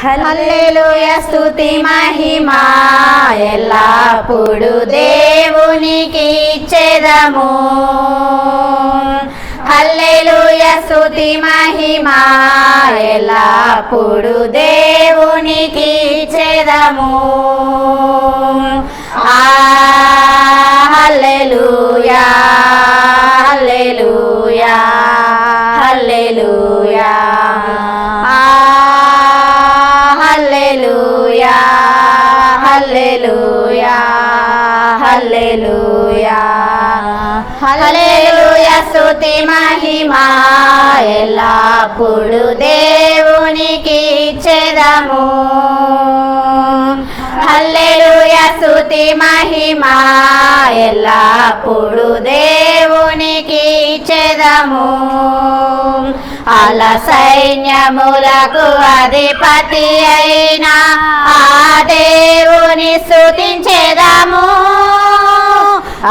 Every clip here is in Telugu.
హల్లెలూయా స్తుతి మహిమా ఎల్లప్పుడు దేవునికి ఇచ్చెదము. హల్లెలూయా స్తుతి మహిమా ఎల్లప్పుడు దేవునికి ఇచ్చెదము. హల్లెలూయా హల్లెలూయా హల్లెలూయా హల్లెలూయా హల్లెలూయా హల్లెలూయా హల్లెలూయా స్తుతి మహిమా ఎల్లప్పుడు దేవునికి ఇచ్చెదము. హల్లెలూయా స్తుతి మహిమా ఎల్లప్పుడు దేవునికి ఇచ్చెదము. అల సైన్యములకు అధిపతి అయిన ఆ దేవుని స్తుతించెదము.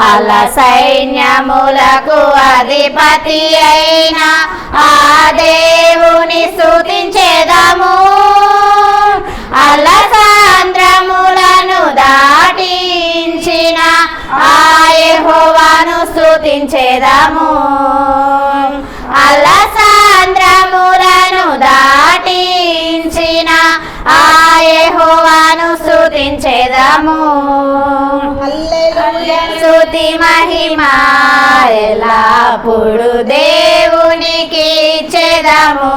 అల సైన్యములకు అధిపతి అయిన ఆ దేవుని స్తుతించెదము. అల సాంద్రములను దాటించిన ఆ యెహోవాను స్తుతించెదము. అల సాంద్రములను దాటించిన ఆ యెహోవాను స్తుతించెదము. స్తుతి మహిమా ఎల్లప్పుడు దేవునికి ఇచ్చెదము.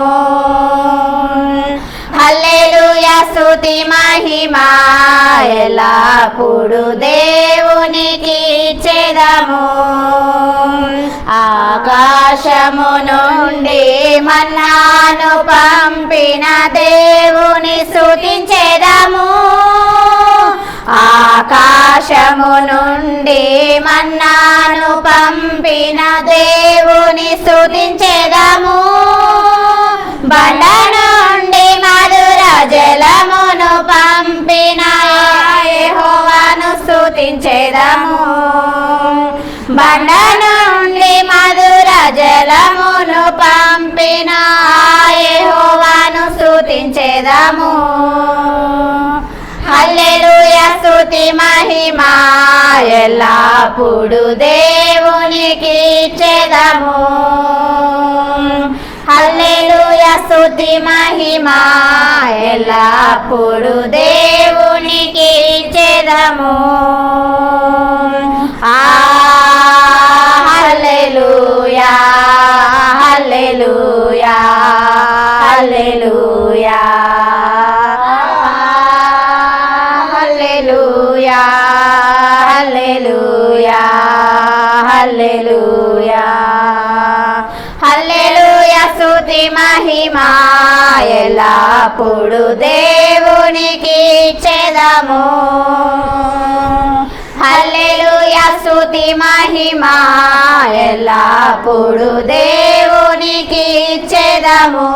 హల్లెలూయా స్తుతి మహిమా ఎల్లప్పుడు దేవునికి ఇచ్చెదము. ఆకాశము నుండి మన్నాను పంపిన దేవుని స్తుతించెదము. ఆకాశము నుండి మన్నాను పంపిన దేవుని స్తుతించెదము. బండ నుండి మధుర జలమును పంపిన యెహోవాను స్తుతించెదము. బండ నుండి మధుర జలమును పంపిన యెహోవాను స్తుతించెదము. హల్లెలూయా స్తుతి మహిమా ఎల్లప్పుడు దేవునికి ఇచ్చెదము. హల్లెలూయా స్తుతి మహిమా ఎల్లప్పుడు దేవునికి ఇచ్చెదము. హల్లెలూయా హల్లెలూయా హల్లెలూయా హల్లెలూయా హల్లెలూయా హల్లెలూయా హల్లెలూయా స్తుతి మహిమా ఎల్లప్పుడు దేవునికి ఇచ్చెదము. హల్లెలూయా స్తుతి మహిమా ఎల్లప్పుడు దేవునికి ఇచ్చెదము.